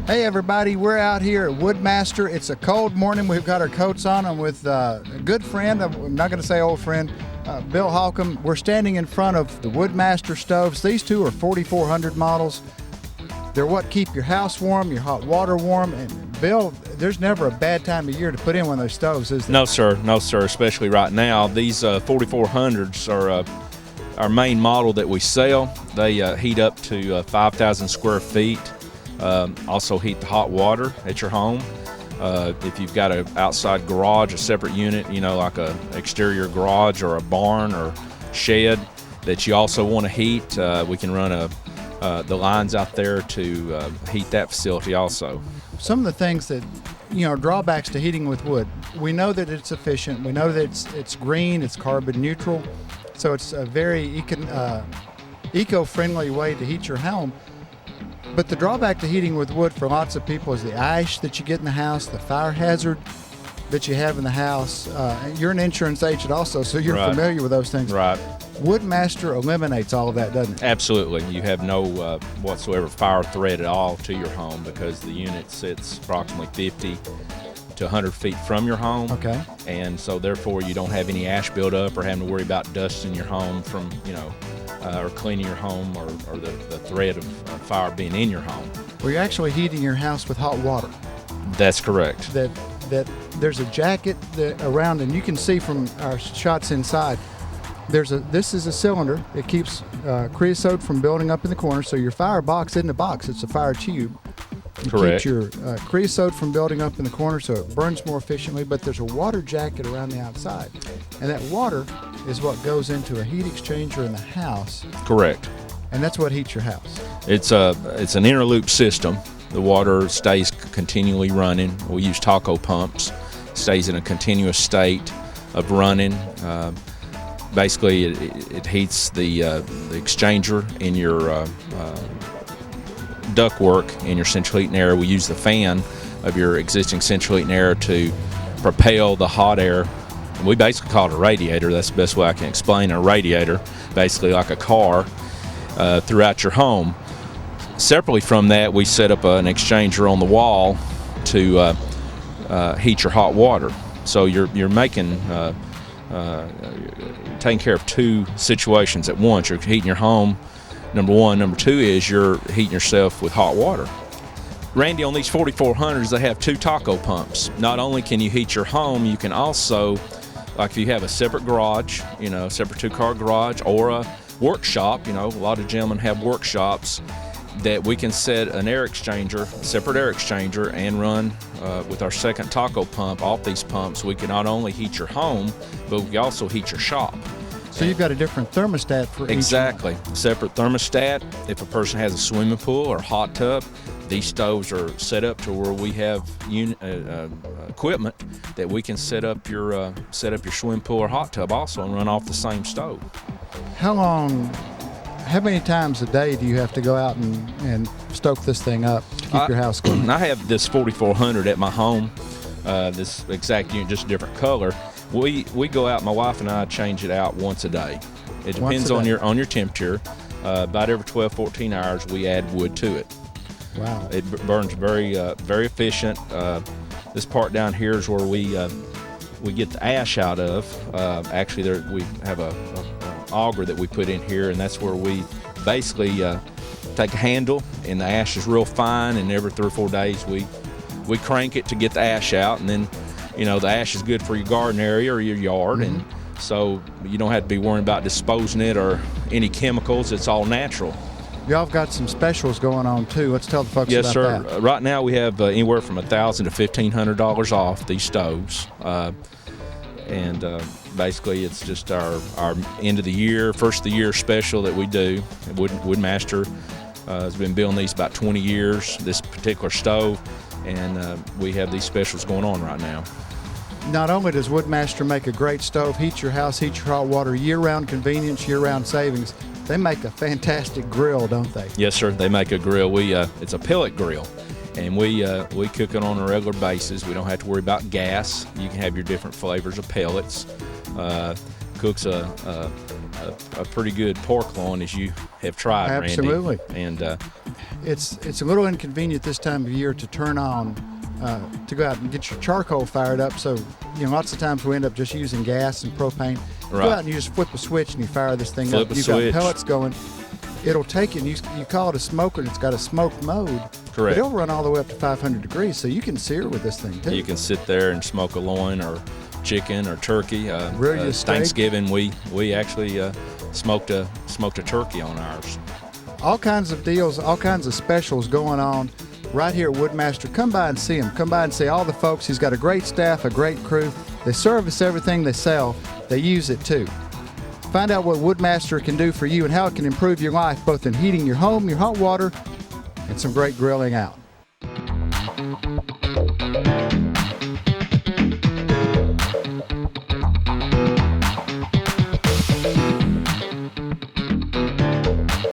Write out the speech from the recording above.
Hey everybody, we're out here at Woodmaster. It's a cold morning. We've got our coats on. I'm with a good friend, I'm not going to say old friend, Bill Hallcomb. We're standing in front of the Woodmaster stoves. These two are 4400 models. They're what keep your house warm, your hot water warm. And Bill, there's never a bad time of year to put in one of those stoves, is there? No, sir. No, sir. Especially right now. These 4400s are our main model that we sell. They heat up to 5,000 square feet. Also heat the hot water at your home. If you've got an outside garage, a separate unit, you know, like a exterior garage or a barn or shed that you also want to heat, we can run the lines out there to heat that facility also. Some of the things that, you know, drawbacks to heating with wood. We know that it's efficient. We know that it's green, it's carbon neutral. So it's a very eco-friendly way to heat your home. But the drawback to heating with wood for lots of people is the ash that you get in the house, the fire hazard that you have in the house. You're an insurance agent also, so you're familiar with those things. Right. Woodmaster eliminates all of that, doesn't it? Absolutely. You have no whatsoever fire threat at all to your home because the unit sits approximately 50 to 100 feet from your home. Okay. And so therefore you don't have any ash buildup or having to worry about dust in your home from, you know, or cleaning your home or the threat of fire being in your home. Well, you're actually heating your house with hot water. That's correct. That there's a jacket around, and you can see from our shots inside, this is a cylinder. It keeps creosote from building up in the corner, so your fire box isn't a box, it's a fire tube. It Correct. keeps your creosote from building up in the corner so it burns more efficiently, but there's a water jacket around the outside. And that water is what goes into a heat exchanger in the house. Correct. And that's what heats your house. It's an inner loop system. The water stays continually running. We use taco pumps. Stays in a continuous state of running. Basically, it heats the exchanger in your ductwork in your central heating area. We use the fan of your existing central heating area to propel the hot air. And we basically call it a radiator. That's the best way I can explain a radiator, basically like a car throughout your home. Separately from that, we set up an exchanger on the wall to heat your hot water. So you're making taking care of two situations at once. You're heating your home, number one. Number two is you're heating yourself with hot water. Randy, on these 4400s, they have two taco pumps. Not only can you heat your home, you can also, like if you have a separate garage, you know, separate two-car garage, or a workshop, you know, a lot of gentlemen have workshops, that we can set an air exchanger, a separate air exchanger, and run with our second taco pump off these pumps. We can not only heat your home, but we can also heat your shop. So you've got a different thermostat for Exactly. Separate thermostat. If a person has a swimming pool or hot tub, these stoves are set up to where we have equipment that we can set up your swimming pool or hot tub also and run off the same stove. How many times a day do you have to go out and stoke this thing up to keep your house going? I have this 4400 at my home, this exact unit, just a different color. We go out, my wife and I change it out once a day. It depends on your temperature. About every 12, 14 hours, we add wood to it. Wow. It burns very efficient. This part down here is where we get the ash out of. Actually, we have a auger that we put in here, and that's where we basically take a handle, and the ash is real fine, and every 3 or 4 days we crank it to get the ash out, and then, you know, the ash is good for your garden area or your yard, and so you don't have to be worrying about disposing it or any chemicals. It's all natural. Y'all have got some specials going on too. Let's tell the folks about that. Yes, sir. Right now we have anywhere from $1,000 to $1,500 off these stoves, and basically it's just our end of the year, first of the year special that we do. Woodmaster has been building these about 20 years, this particular stove, and we have these specials going on right now. Not only does Woodmaster make a great stove, heat your house, heat your hot water, year-round convenience, year-round savings, they make a fantastic grill, don't they? Yes, sir. They make a grill. It's a pellet grill, and we cook it on a regular basis. We don't have to worry about gas. You can have your different flavors of pellets. Cooks a a pretty good pork loin, as you have tried, Absolutely. Randy. And It's a little inconvenient this time of year to turn on, to go out and get your charcoal fired up. So, lots of times we end up just using gas and propane. You Right. go out and you just flip a switch and you fire this thing Flip up. a You've switch. got pellets going. It'll take it, and you call it a smoker, and it's got a smoke mode. Correct. But it'll run all the way up to 500 degrees, so you can sear with this thing, too. you can sit there and smoke a loin or chicken or turkey. Grill your steak. Thanksgiving, we actually smoked a turkey on ours. All kinds of deals, all kinds of specials going on right here at Woodmaster. Come by and see him. Come by and see all the folks. He's got a great staff, a great crew. They service everything they sell. They use it too. Find out what Woodmaster can do for you and how it can improve your life, both in heating your home, your hot water, and some great grilling out.